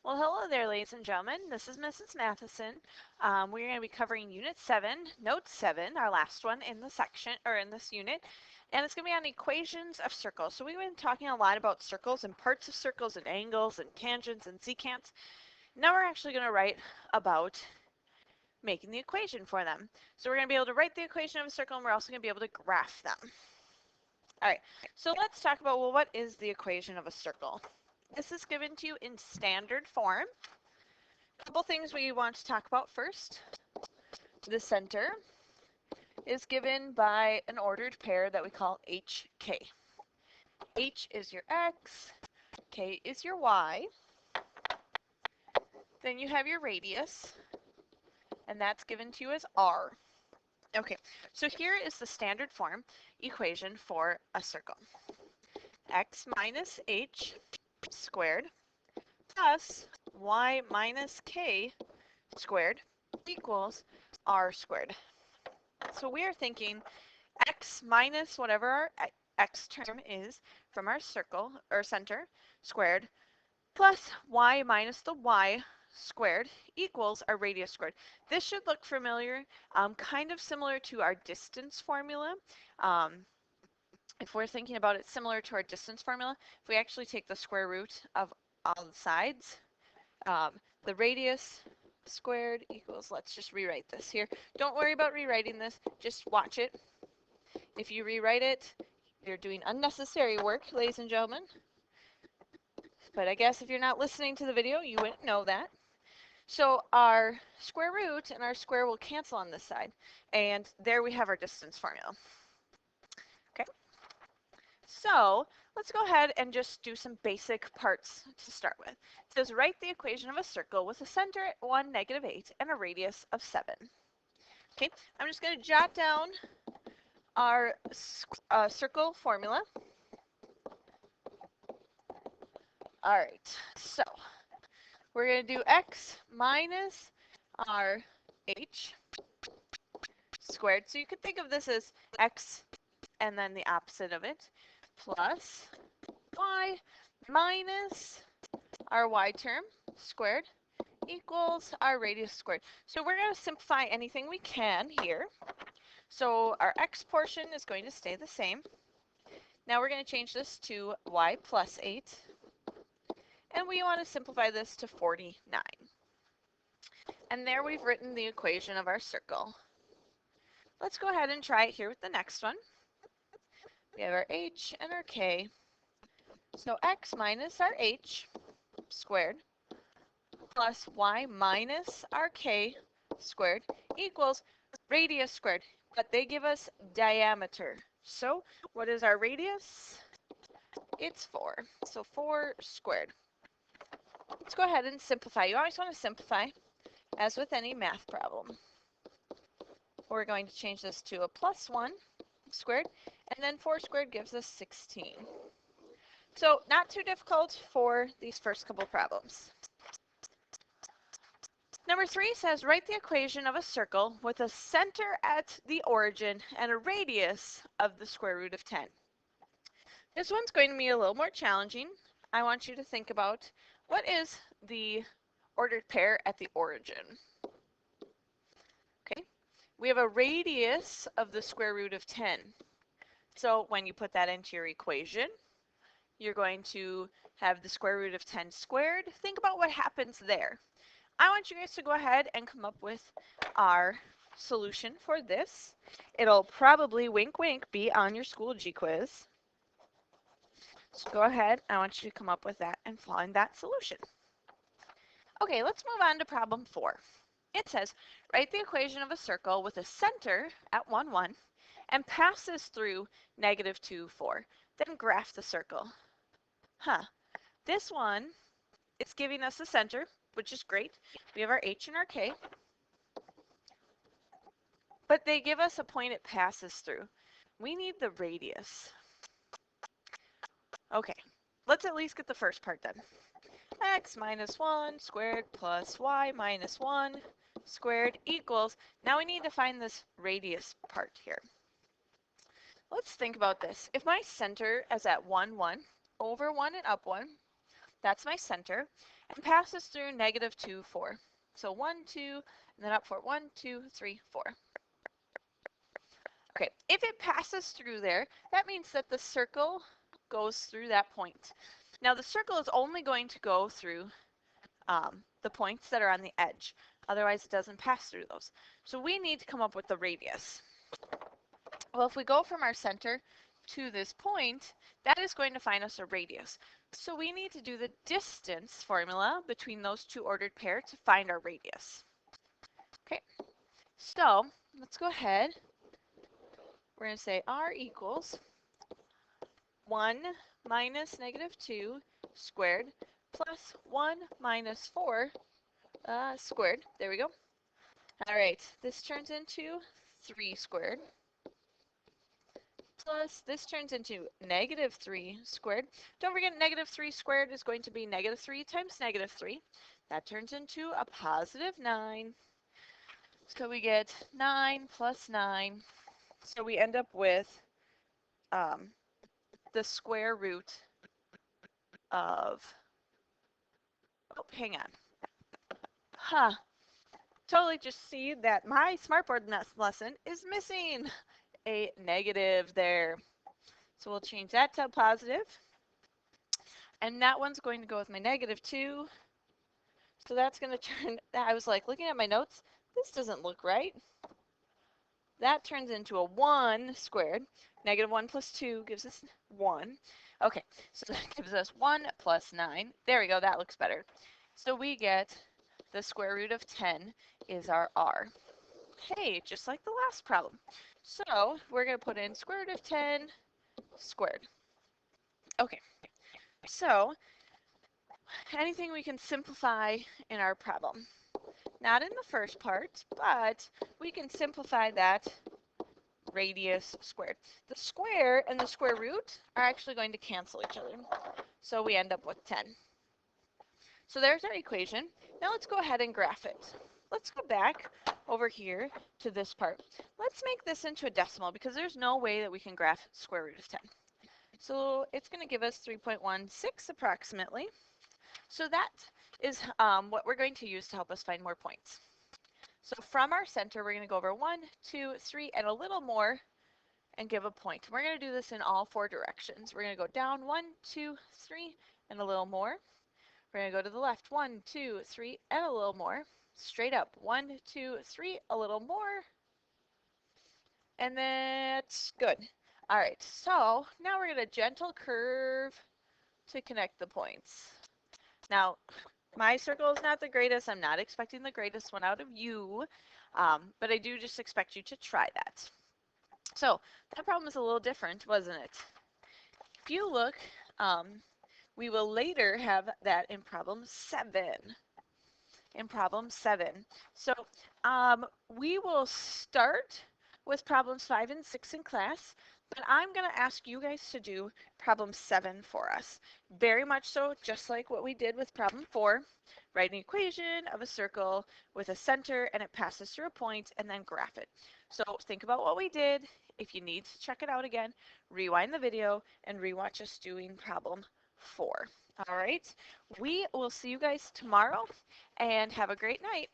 Well, hello there, ladies and gentlemen. This is Mrs. Matheson. We're going to be covering Unit 7, Note 7, our last one in the section, or in this unit, and it's going to be on equations of circles. So we've been talking a lot about circles and parts of circles and angles and tangents and secants. Now we're actually going to write about making the equation for them. So we're going to be able to write the equation of a circle, and we're also going to be able to graph them. All right, so let's talk about, well, what is the equation of a circle? This is given to you in standard form. A couple things we want to talk about first. The center is given by an ordered pair that we call HK. H is your X, K is your Y. Then you have your radius, and that's given to you as R. Okay, so here is the standard form equation for a circle. X minus H squared plus Y minus K squared equals R squared. So we are thinking X minus whatever our X term is from our circle or center squared plus Y minus the Y squared equals our radius squared. This should look familiar, kind of similar to our distance formula. If we're thinking about it similar to our distance formula, if we actually take the square root of all the sides, the radius squared equals, let's just rewrite this here. Don't worry about rewriting this, just watch it. If you rewrite it, you're doing unnecessary work, ladies and gentlemen. But I guess if you're not listening to the video, you wouldn't know that. So our square root and our square will cancel on this side. And there we have our distance formula. Okay. So let's go ahead and just do some basic parts to start with. It says write the equation of a circle with a center at 1, -8 and a radius of 7. Okay, I'm just going to jot down our circle formula. All right, so we're going to do X minus our H squared. So you could think of this as X and then the opposite of it, plus Y minus our Y term squared equals our radius squared. So we're going to simplify anything we can here. So our X portion is going to stay the same. Now we're going to change this to Y plus 8. And we want to simplify this to 49. And there we've written the equation of our circle. Let's go ahead and try it here with the next one. We have our H and our K. So X minus our H squared plus Y minus our K squared equals radius squared. But they give us diameter. So what is our radius? It's 4. So 4 squared. Let's go ahead and simplify. You always want to simplify, as with any math problem. We're going to change this to a plus 1 squared, and then 4 squared gives us 16. So not too difficult for these first couple problems. Number 3 says write the equation of a circle with a center at the origin and a radius of the square root of 10. This one's going to be a little more challenging. I want you to think about what is the ordered pair at the origin. Okay, we have a radius of the square root of 10. So when you put that into your equation, you're going to have the square root of 10 squared. Think about what happens there. I want you guys to go ahead and come up with our solution for this. It'll probably, wink wink, be on your Schoology quiz. So go ahead, I want you to come up with that and find that solution. Okay, let's move on to problem 4. It says, write the equation of a circle with a center at 1, 1 and passes through -2, 4. Then graph the circle. This one is giving us a center, which is great. We have our H and our K. But they give us a point it passes through. We need the radius. Okay, let's at least get the first part done. X minus 1 squared plus Y minus 1 squared equals, now we need to find this radius part here. Let's think about this. If my center is at 1, 1, over 1 and up 1, that's my center. and passes through negative 2, 4. So 1, 2, and then up 4. 1, 2, 3, 4. Okay, if it passes through there, that means that the circle goes through that point. Now the circle is only going to go through the points that are on the edge. Otherwise, it doesn't pass through those. So we need to come up with the radius. Well, if we go from our center to this point, that is going to find us a radius. So we need to do the distance formula between those two ordered pairs to find our radius. Okay, so let's go ahead. We're going to say r equals 1 minus negative 2 squared plus 1 minus 4 squared. There we go. All right, this turns into 3 squared plus this turns into negative 3 squared. Don't forget negative 3 squared is going to be negative 3 times negative 3. That turns into a positive 9. So we get 9 plus 9. So we end up with the square root of, oh, hang on. Huh. Totally just see that my smartboard lesson is missing a negative there. So we'll change that to a positive. And that one's going to go with my negative 2. So that's going to turn, I was like looking at my notes, this doesn't look right. That turns into a 1 squared. Negative 1 plus 2 gives us 1. Okay, so that gives us 1 plus 9. There we go, that looks better. So we get the square root of 10 is our r. Hey, just like the last problem. So we're going to put in square root of 10 squared. Okay, so anything we can simplify in our problem. Not in the first part, but we can simplify that radius squared. The square and the square root are actually going to cancel each other. So we end up with 10. So there's our equation. Now let's go ahead and graph it. Let's go back over here to this part. Let's make this into a decimal because there's no way that we can graph square root of 10. So it's going to give us 3.16 approximately. So that is what we're going to use to help us find more points. So from our center, we're going to go over 1, 2, 3, and a little more and give a point. We're going to do this in all 4 directions. We're going to go down 1, 2, 3, and a little more. We're going to go to the left 1, 2, 3, and a little more. Straight up 1, 2, 3, a little more. And that's good. All right, so now we're going to gentle curve to connect the points. Now, my circle is not the greatest. I'm not expecting the greatest one out of you, but I do just expect you to try that. So that problem is a little different, wasn't it? If you look, we will later have that in problem 7. In problem 7. So we will start with problems 5 and 6 in class, but I'm going to ask you guys to do problem 7 for us. Very much so, just like what we did with problem 4. Write an equation of a circle with a center and it passes through a point and then graph it. So think about what we did. If you need to check it out again, rewind the video and rewatch us doing problem 4. All right, we will see you guys tomorrow and have a great night.